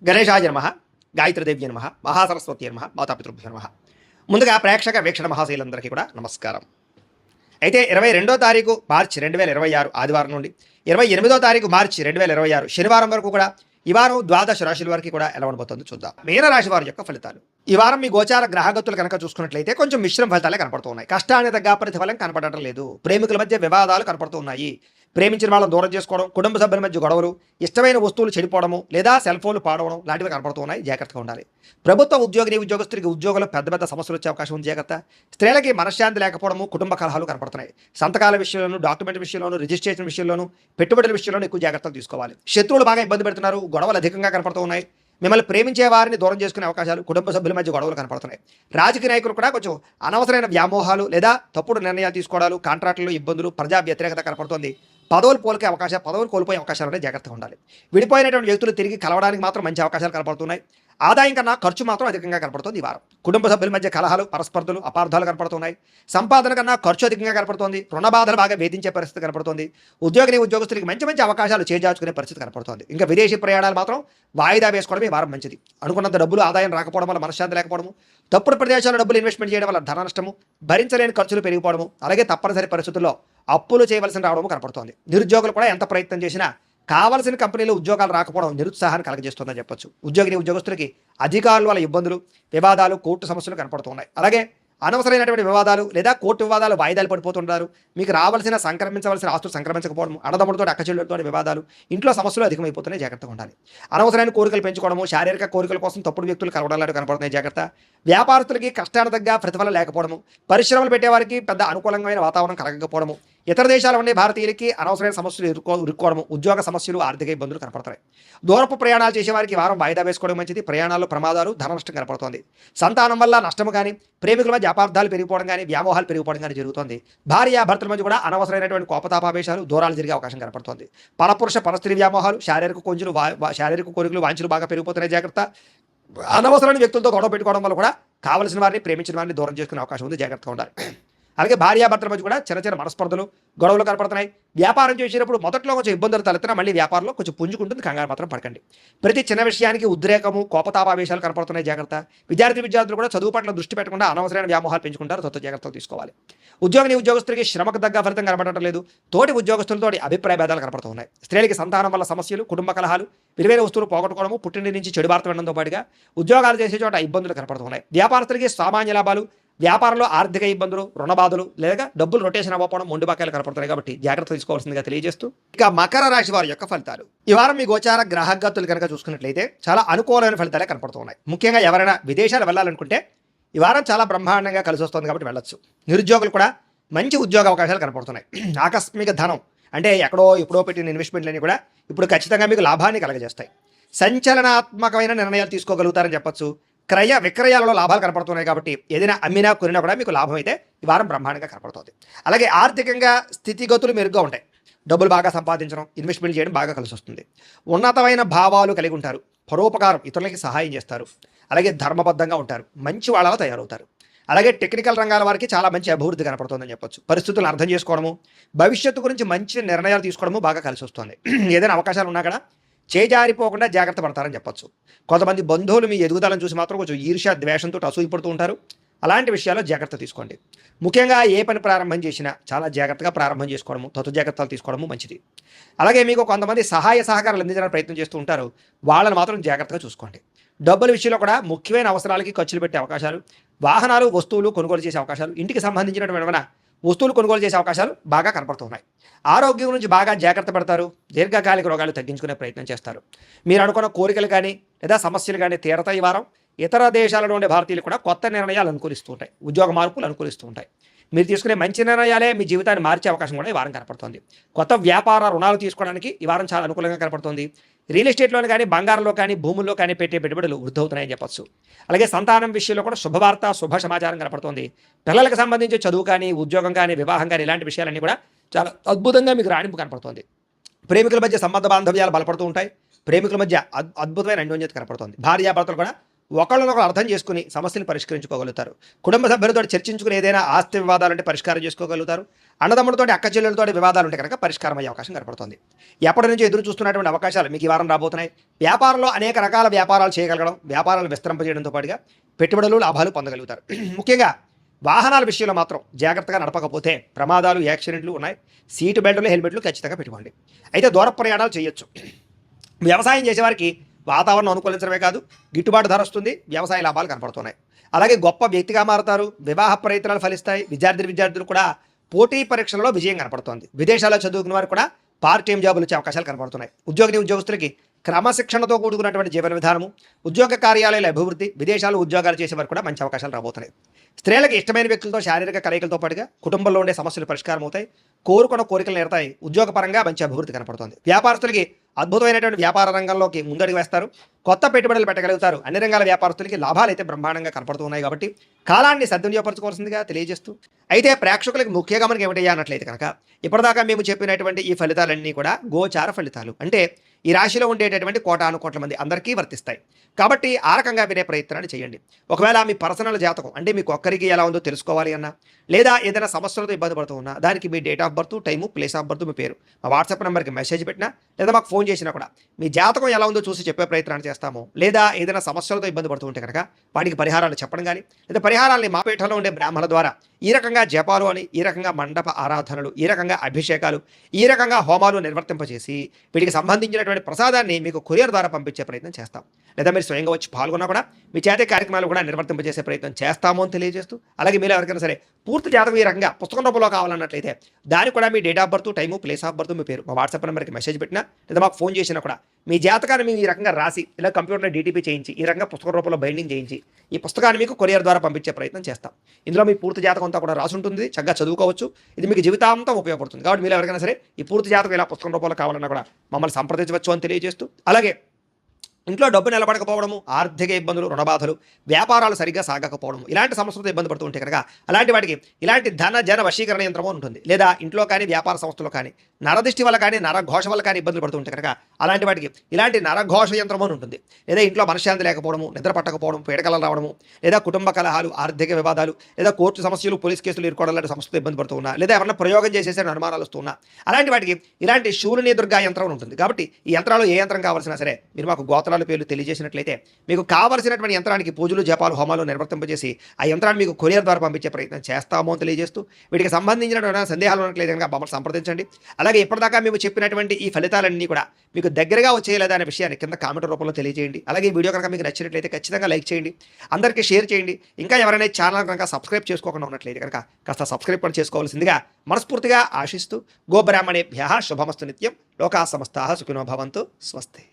గణేశాయ నమః, గాయత్రీదేవ్య నమః, మహాసరస్వతి నమః, మాతాపితృభ్యో నమః. ముందుగా ప్రేక్షక వీక్షణ మహాశైలందరికీ కూడా నమస్కారం. అయితే 22వ తారీఖు మార్చి 2026 ఆదివారం నుండి 28వ తారీఖు మార్చి 2026 శనివారం వరకు కూడా ఈ వారం ద్వాదశ రాశుల వరకు కూడా ఎలా ఉండబోతుందో చూద్దాం. మీనరాశి వారి యొక్క ఫలితాలు. ఈ వారం మీ గోచార గ్రహగతులు కనుక చూసుకున్నట్లయితే కొంచెం మిశ్రమ ఫలితాలే కనపడుతున్నాయి. కష్టాన్ని తగ్గ ప్రతిఫలం కనపడటం లేదు. ప్రేమికుల మధ్య వివాదాలు కనపడుతున్నాయి. ప్రేమించిన వాళ్ళని దూరం చేసుకోవడం, కుటుంబ సభ్యుల మధ్య గొడవలు, ఇష్టమైన వస్తువులు చెడిపోవడము లేదా సెల్ ఫోన్లు పాడవడం లాంటివి కనపడుతున్నాయి. జాగ్రత్తగా ఉండాలి. ప్రభుత్వ ఉద్యోగస్తులకి ఉద్యోగులు పెద్ద పెద్ద సమస్యలు వచ్చే అవకాశం ఉంది. జాగ్రత్త. స్త్రీలకి మనశ్శాంతి లేకపోవడము, కుటుంబ కలహాలు కనపడుతున్నాయి. సంతకాల విషయంలోనూ, డాక్యుమెంట్ విషయంలోనూ, రిజిస్ట్రేషన్ విషయంలోనూ, పెట్టుబడుల విషయంలోనూ ఎక్కువ జాగ్రత్తలు తీసుకోవాలి. శత్రువులు బాగా ఇబ్బంది పెడుతున్నారు. గొడవలు అధికంగా కనపడుతున్నాయి. మిమ్మల్ని ప్రేమించే వారిని దూరం చేసుకునే అవకాశాలు, కుటుంబ సభ్యుల మధ్య గొడవలు కనపడుతున్నాయి. రాజకీయ నాయకులు కూడా కొంచెం అనవసరమైన వ్యామోహాలు లేదా తప్పుడు నిర్ణయాలు తీసుకోవడాలు, కాంట్రాక్టులు ఇబ్బందులు, ప్రజా వ్యతిరేకత కనపడుతుంది. పదవులు కోల్పోయే అవకాశాలు ఉన్నాయి. జాగ్రత్తగా ఉండాలి. విడిపోయినటువంటి వ్యక్తులు తిరిగి కలవడానికి మాత్రం మంచి అవకాశాలు కనపడుతున్నాయి. ఆదాయం కన్నా ఖర్చు మాత్రం అధికంగా కనపడుతుంది. ఈ వారం కుటుంబ సభ్యుల మధ్య కలహాలు, పరస్పర్ధలు, అపార్థాలు కనపడుతున్నాయి. సంపాదన కన్నా ఖర్చు అధికంగా కనపడుతుంది. రుణ బాధలు బాగా వేధించే పరిస్థితి కనపడుతుంది. ఉద్యోగస్తులకి మంచి మంచి అవకాశాలు చేజార్చుకునే పరిస్థితి కనపడుతుంది. ఇంకా విదేశీ ప్రయాణాలు మాత్రం వాయిదా వేసుకోవడం ఈ వారం మంచిది. అనుకున్నంత డబ్బులు ఆదాయం రాకపోవడం వల్ల మనశ్శాంతి లేకపోవడము, తప్పుడు ప్రదేశాల్లో డబ్బులు ఇన్వెస్ట్మెంట్ చేయడం వల్ల ధన నష్టము, భరించలేని ఖర్చులు పెరిగిపోవడము, అలాగే తప్పనిసరి పరిస్థితుల్లో అప్పులు చేయవలసిన రావడము కనపడుతోంది. నిరుద్యోగులు కూడా ఎంత ప్రయత్నం చేసినా కావలసిన కంపెనీలో ఉద్యోగాలు రాకపోవడం నిరుత్సాహాన్ని కలగజేస్తుందని చెప్పొచ్చు. ఉద్యోగస్తులకి అధికారుల వల్ల ఇబ్బందులు, వివాదాలు, కోర్టు సమస్యలు కనపడుతున్నాయి. అలాగే అనవసరమైనటువంటి వివాదాలు లేదా కోర్టు వివాదాలు వాయిదాలు పడిపోతుంటారు. మీకు సంక్రమించవలసిన ఆస్తులు సంక్రమించకపోవడం, అన్నదమ్ములతో అక్కచెల్లెలతో వివాదాలు, ఇంట్లో సమస్యలు అధికమైపోతున్నాయి. జాగ్రత్తగా ఉండాలి. అనవసరమైన కోరికలు పెంచుకోవడము, శారీరక కోరికల కోసం తప్పుడు వ్యక్తులు కలవడాలు కనపడుతున్నాయి. జాగ్రత్త. వ్యాపారస్తులకి కష్టాల తగ్గ ప్రతిఫలం లేకపోవడము, పరిశ్రమలు పెట్టేవారికి పెద్ద అనుకూలమైన వాతావరణం కలగకపోవడము, ఇతర దేశాల ఉండే భారతీయులకి అనవసరమైన సమస్యలు ఇరుక్కోవడము, ఉద్యోగ సమస్యలు, ఆర్థిక ఇబ్బందులు కనపడతాయి. దూరపు ప్రయాణాలు చేసేవారికి వారం వాయిదా వేసుకోవడం మంచిది. ప్రయాణాల్లో ప్రమాదాలు, ధన నష్టం కనపడుతోంది. సంతానం వల్ల నష్టము కానీ, ప్రేమికుల మధ్య అపార్థాలు పెరిగిపోవడం కానీ, వ్యామోహాలు పెరిగిపోవడం కానీ జరుగుతుంది. భార్యాభర్తల మధ్య కూడా అనవసరమైనటువంటి కోపతాపావేశాలు, దూరాలు జరిగే అవకాశం కనపడుతుంది. పరపురుష పరస్త్రీ వ్యామోహాలు, శారీరక కోరికలు, వాంఛలు బాగా పెరిగిపోతున్నాయి. జాగ్రత్త. అనవసరమైన వ్యక్తులతో గొడవ పెట్టుకోవడం వల్ల కూడా కావలసిన వారిని, ప్రేమించిన వారిని దూరం చేసుకునే అవకాశం ఉంది. జాగ్రత్తగా ఉండాలి. అలాగే భార్యాభర్తల మధ్య కూడా చిన్న మనస్పర్ధలు, గొడవలు కనపడుతున్నాయి. వ్యాపారం చేసేటప్పుడు మొదట్లో కొంచెం ఇబ్బందులు తలెత్తినా మళ్ళీ వ్యాపారంలో కొంచెం పుంజుకుంటుంది. కంగారు మాత్రం పడకండి. ప్రతి చిన్న విషయానికి ఉద్రేకము, కోపతాపావేశాలు కనపడుతున్నాయి. జాగ్రత్త. విద్యార్థులు కూడా చదువు పట్ల దృష్టి పెట్టకుండా అనవసరమైన వ్యామోహాలు పెంచుకుంటారు. జాగ్రత్తలు తీసుకోవాలి. ఉద్యోగస్తులకి శ్రమకు తగ్గ ఫలితం కనపడటం లేదు. తోటి ఉద్యోగస్తులతో అభిప్రాయ భేదాలు కనపడుతున్నాయి. స్త్రీలకి సంతానం వల్ల సమస్యలు, కుటుంబ కలహాలు, విలువైన వస్తువులు పోగొట్టుకోవడము, పుట్టింటి నుంచి చెడు వార్త వినడంతో పాటుగా ఉద్యోగాలు చేసే చోట ఇబ్బందులు కనపడుతున్నాయి. వ్యాపారస్తులకి సామాన్య లాభాలు, వ్యాపారంలో ఆర్థిక ఇబ్బందులు, రుణబాధలు లేదా డబ్బులు రొటేషన్ అవ్వకపోవడం, మొండి బకాయిలు కనపడుతున్నాయి. కాబట్టి జాగ్రత్త తీసుకోవాల్సిందిగా తెలియజేస్తూ ఇక మకర రాశి వారి యొక్క ఫలితాలు. ఈ వారం మీ గోచార గ్రహగతులు కనుక చూసుకున్నట్లయితే చాలా అనుకూలమైన ఫలితాలే కనపడుతున్నాయి. ముఖ్యంగా ఎవరైనా విదేశాలు వెళ్ళాలనుకుంటే ఈ వారం చాలా బ్రహ్మాండంగా కలిసి వస్తుంది. కాబట్టి వెళ్ళొచ్చు. నిరుద్యోగులు కూడా మంచి ఉద్యోగ అవకాశాలు కనపడుతున్నాయి. ఆకస్మిక ధనం అంటే ఎప్పుడో పెట్టిన ఇన్వెస్ట్మెంట్లన్నీ కూడా ఇప్పుడు ఖచ్చితంగా మీకు లాభాన్ని కలగజేస్తాయి. సంచలనాత్మకమైన నిర్ణయాలు తీసుకోగలుగుతారని చెప్పొచ్చు. క్రయ విక్రయాలలో లాభాలు కనపడుతున్నాయి. కాబట్టి ఏదైనా అమ్మినా కొనినా కూడా మీకు లాభం అయితే ఈ వారం బ్రహ్మాండంగా కనపడుతుంది. అలాగే ఆర్థికంగా స్థితిగతులు మెరుగ్గా ఉంటాయి. డబ్బులు బాగా సంపాదించడం, ఇన్వెస్ట్మెంట్ చేయడం బాగా కలిసి వస్తుంది. ఉన్నతమైన భావాలు కలిగి ఉంటారు. పరోపకారం, ఇతరులకి సహాయం చేస్తారు. అలాగే ధర్మబద్ధంగా ఉంటారు. మంచి వాళ్ళలా తయారవుతారు. అలాగే టెక్నికల్ రంగాల వారికి చాలా మంచి అభివృద్ధి కనపడుతుందని చెప్పొచ్చు. పరిస్థితులను అర్థం చేసుకోవడము, భవిష్యత్తు గురించి మంచి నిర్ణయాలు తీసుకోవడము బాగా కలిసి వస్తుంది. ఏదైనా అవకాశాలు ఉన్నా కూడా చేజారిపోకుండా జాగ్రత్త పడతారని చెప్పొచ్చు. కొంతమంది బంధువులు మీ ఎదుగుదలను చూసి మాత్రం కొంచెం ఈర్ష్య, ద్వేషంతో అసూయపడుతూ ఉంటారు. అలాంటి విషయాల్లో జాగ్రత్త తీసుకోండి. ముఖ్యంగా ఏ పని ప్రారంభం చేసినా చాలా జాగ్రత్తగా ప్రారంభం చేసుకోవడము, జాగ్రత్తలు తీసుకోవడము మంచిది. అలాగే మీకు కొంతమంది సహాయ సహకారాలు అందించడానికి ప్రయత్నం చేస్తూ ఉంటారు. వాళ్ళని మాత్రం జాగ్రత్తగా చూసుకోండి. డబ్బుల విషయంలో కూడా ముఖ్యమైన అవసరాలకి ఖర్చులు పెట్టే అవకాశాలు, వాహనాలు, వస్తువులు కొనుగోలు చేసే అవకాశాలు, ఇంటికి సంబంధించినటువంటి వస్తువులు కొనుగోలు చేసే అవకాశాలు బాగా కనపడుతున్నాయి. ఆరోగ్యం గురించి బాగా జాగ్రత్త పడతారు. దీర్ఘకాలిక రోగాలు తగ్గించుకునే ప్రయత్నం చేస్తారు. మీరు అనుకున్న కోరికలు కానీ లేదా సమస్యలు కానీ తీరతాయి. ఈ వారం ఇతర దేశాలలో ఉండే భారతీయులు కూడా కొత్త నిర్ణయాలు అనుకూలిస్తూ ఉంటాయి. ఉద్యోగ మార్పులు అనుకూలిస్తూ ఉంటాయి. మీరు తీసుకునే మంచి నిర్ణయాలే మీ జీవితాన్ని మార్చే అవకాశం కూడా ఈ వారం కనపడుతుంది. కొత్త వ్యాపార రుణాలు తీసుకోవడానికి ఈ వారం చాలా అనుకూలంగా కనపడుతుంది. రియల్ ఎస్టేట్లోని కానీ, బంగారంలో కానీ, భూముల్లో కానీ పెట్టే పెట్టుబడులు వృద్ధి అవుతున్నాయని చెప్పచ్చు. అలాగే సంతానం విషయంలో కూడా శుభవార్త, శుభ సమాచారం కనపడుతుంది. పిల్లలకు సంబంధించి చదువు కానీ, ఉద్యోగం కానీ, వివాహం కానీ ఇలాంటి విషయాలన్నీ కూడా చాలా అద్భుతంగా మీకు రాణింపు కనపడుతుంది. ప్రేమికుల మధ్య సంబంధ బాంధవ్యాలు బలపడుతూ ఉంటాయి. ప్రేమికుల మధ్య అద్భుతమైన అన్యోన్యత కనపడుతుంది. భార్యాభర్తలు కూడా ఒకళ్ళనొకరు అర్థం చేసుకుని సమస్యలు పరిష్కరించుకోగలుగుతారు. కుటుంబ సభ్యులతో చర్చించుకుని ఏదైనా ఆస్తి వివాదాలుంటే పరిష్కారం చేసుకోగలుగుతారు. అన్నదమ్ములతోటి అక్క చెల్లెలతోటి వివాదాలు ఉంటే కనుక పరిష్కారం అయ్యే అవకాశం కనపడుతుంది. ఎప్పటి నుంచి ఎదురు చూస్తున్నటువంటి అవకాశాలు మీకు ఈ వారం రాబోతున్నాయి. వ్యాపారంలో అనేక రకాల వ్యాపారాలు చేయగలగడం, వ్యాపారాలు విస్తరింపజేయడంతో పాటుగా పెట్టుబడులు లాభాలు పొందగలుగుతారు. ముఖ్యంగా వాహనాల విషయంలో మాత్రం జాగ్రత్తగా నడపకపోతే ప్రమాదాలు, యాక్సిడెంట్లు ఉన్నాయి. సీటు బెల్టులు, హెల్మెట్లు ఖచ్చితంగా పెట్టుకోండి. అయితే దూర ప్రయాణాలు చేయొచ్చు. వ్యవసాయం చేసేవారికి వాతావరణం అనుకూలించడమే కాదు, గిట్టుబాటు ధర వస్తుంది, వ్యవసాయ లాభాలు కనపడుతున్నాయి. అలాగే గొప్ప వ్యక్తిగా మారుతారు, వివాహ ప్రయత్నాలు ఫలిస్తాయి. విద్యార్థులు కూడా పోటీ పరీక్షలలో విజయం కనపడుతోంది. విదేశాల్లో చదువుకున్న వారు కూడా పార్ట్ టైం జాబులు వచ్చే అవకాశాలు కనపడుతున్నాయి. ఉద్యోగస్తులకి క్రమశిక్షణతో కూడుకున్నటువంటి జీవన విధానము, ఉద్యోగ కార్యాలయాల అభివృద్ధి, విదేశాలు ఉద్యోగాలు చేసేవారు కూడా మంచి అవకాశాలు రాబోతున్నాయి. స్త్రీలకు ఇష్టమైన వ్యక్తులతో శారీరక కలయికలతో పాటుగా కుటుంబంలో ఉండే సమస్యలు పరిష్కారం అవుతాయి. కోరుకున్న కోరికలు నేరతాయి. ఉద్యోగపరంగా మంచి అభివృద్ధి కనపడుతుంది. వ్యాపారస్తులకి అద్భుతమైనటువంటి వ్యాపార రంగంలోకి ముందడుగు వేస్తారు. కొత్త పెట్టుబడులు పెట్టగలుగుతారు. అన్ని రంగాల వ్యాపారస్తులకి లాభాలు అయితే బ్రహ్మాండంగా కనపడుతున్నాయి. కాబట్టి కాలాన్ని సద్వినియోగపరచుకోవాల్సిందిగా తెలియజేస్తూ, అయితే ప్రేక్షకులకి ముఖ్య గమనిక ఏమిటయ్యా అన్నట్లయితే కనుక ఇప్పటిదాకా మేము చెప్పినటువంటి ఈ ఫలితాలన్నీ కూడా గోచార ఫలితాలు. అంటే ఈ రాశిలో ఉండేటటువంటి కోటాను కోట్ల మంది అందరికీ వర్తిస్తాయి. కాబట్టి ఆ రకంగా వినే ప్రయత్నాన్ని చేయండి. ఒకవేళ మీ పర్సనల్ జాతకం అంటే మీకు ఒక్కరికి ఎలా ఉందో తెలుసుకోవాలి అన్నా, లేదా ఏదైనా సమస్యలతో ఇబ్బంది పడుతూ ఉన్నా, దానికి మీ date of birth, time, place of birth, మీ పేరు మా వాట్సాప్ నెంబర్కి మెసేజ్ పెట్టినా, లేదా మాకు ఫోన్ చేసినా కూడా మీ జాతకం ఎలా ఉందో చూసి చెప్పే ప్రయత్నాన్ని చేస్తాము. లేదా ఏదైనా సమస్యలతో ఇబ్బంది పడుతూ ఉంటే కనుక వాటికి పరిహారాలు చెప్పడం కానీ, లేదా పరిహారాలని మా పీఠంలో ఉండే బ్రాహ్మణుల ద్వారా ఈ రకంగా జపాలు అని, ఈ రకంగా మండప ఆరాధనలు, ఈ రకంగా అభిషేకాలు, ఈ రకంగా హోమాలు నిర్వర్తింపజేసి వీటికి సంబంధించినటువంటి ప్రసాదాన్ని మీకు కొరియర్ ద్వారా పంపించే ప్రయత్నం చేస్తాం. లేదా మీరు స్వయంగా వచ్చి పాల్గొన్నా కూడా మీ చేతి కార్యక్రమాలు కూడా నిర్వర్తింపజేసే ప్రయత్నం చేస్తాము అని తెలియజేస్తూ, అలాగే మీరు ఎవరికైనా సరే పూర్తి జాతకం ఈ రకంగా పుస్తకం రూపంలో కావాలన్నట్లయితే దానికి కూడా మీ date of birth, time, place of birth, మీ పేరు మా వాట్సాప్ నెంబర్కి మెసేజ్ పెట్టినా, లేదా మాకు ఫోన్ చేసినా కూడా మీ జాతకాన్ని మేము ఈ రకంగా రాసి ఇలా కంప్యూటర్లో డీటీపీ చేయించి ఈ రకంగా పుస్తకం రూపంలో బైండింగ్ చేయించి ఈ పుస్తకాన్ని మీకు కొరియర్ ద్వారా పంపించే ప్రయత్నం చేస్తాం. ఇందులో మీ పూర్తి జాతకం అంతా కూడా రాసి ఉంటుంది. చక్కగా చదువుకోవచ్చు. ఇది మీకు జీవితాంతం ఉపయోగపడుతుంది. కాబట్టి మీరు ఎవరికైనా సరే ఈ పూర్తి జాతకం ఇలా పుస్తకం రూపంలో కావాలన్నా కూడా మమ్మల్ని సంప్రదించవచ్చు అని తెలియజేస్తూ, అలాగే ఇంట్లో డబ్బు నిలబడకపోవడము, ఆర్థిక ఇబ్బందులు, రుణబాధలు, వ్యాపారాలు సరిగ్గా సాగకపోవడం, ఇలాంటి సమస్యలతో ఇబ్బంది పడుతూ ఉంటే కనుక అలాంటి వాటికి ఇలాంటి ధన జన వశీకరణ యంత్రము ఉంటుంది. లేదా ఇంట్లో కానీ వ్యాపార సంస్థలో కానీ నరదిష్టి వల్ల కానీ నరఘోష వల్ల కానీ ఇబ్బందులు పడుతూ ఉంటే కనుక అలాంటి వాటికి ఇలాంటి నరఘోష యంత్రము ఉంటుంది. లేదా ఇంట్లో మనశ్శాంతి లేకపోవడము, నిద్ర పట్టకపోవడం, పీడకలలు రావడము, లేదా కుటుంబ కలహాలు, ఆర్థిక వివాదాలు, లేదా కోర్టు సమస్యలు, పోలీస్ కేసులు ఇరుకోవడం లాంటి సమస్యలతో ఇబ్బంది పడుతూ ఉన్నా, లేదా ఎవరైనా ప్రయోగం చేసేసే అనుమానాలు వస్తున్నా, అలాంటి వాటికి ఇలాంటి శూలిని దుర్గా యంత్రం ఉంటుంది. కాబట్టి ఈ యంత్రాలు ఏ యంత్రం కావాల్సినా సరే మీరు మాకు గోత్రాల పేర్లు తెలియజేసినట్లయితే మీకు కావలసినటువంటి యంత్రానికి పూజలు, జపాలు, హోమాలు నిర్వర్తింపజేసి ఆ యంత్రాన్ని మీకు కొరియర్ ద్వారా పంపించే ప్రయత్నం చేస్తాము అని తెలియజేస్తూ, వీటికి సంబంధించినటువంటి సందేహాలు ఉన్నట్లయితే కనుక మమ్మల్ని సంప్రదించండి. అలాగే ఇప్పటిదాకా మేము చెప్పినటువంటి ఈ ఫలితాలన్నీ కూడా మీకు దగ్గరగా వచ్చేయలేదా అనే విషయాన్ని కింద కామెంట్ రూపంలో తెలియజేయండి. అలాగే ఈ వీడియో కనుక మీకు నచ్చినట్లయితే ఖచ్చితంగా లైక్ చేయండి, అందరికీ షేర్ చేయండి. ఇంకా ఎవరైనా ఛానల్ కనుక సబ్స్క్రైబ్ చేసుకోకుండా ఉన్నట్లయితే కనుక కాస్త సబ్స్క్రైబ్ కూడా చేసుకోవాల్సిందిగా మనస్ఫూర్తిగా ఆశిస్తూ, గోబ్రాహ్మణేభ్యః శుభమస్తు నిత్యం, లోకాః సమస్తాః సుఖినో భవంతు, స్వస్తి.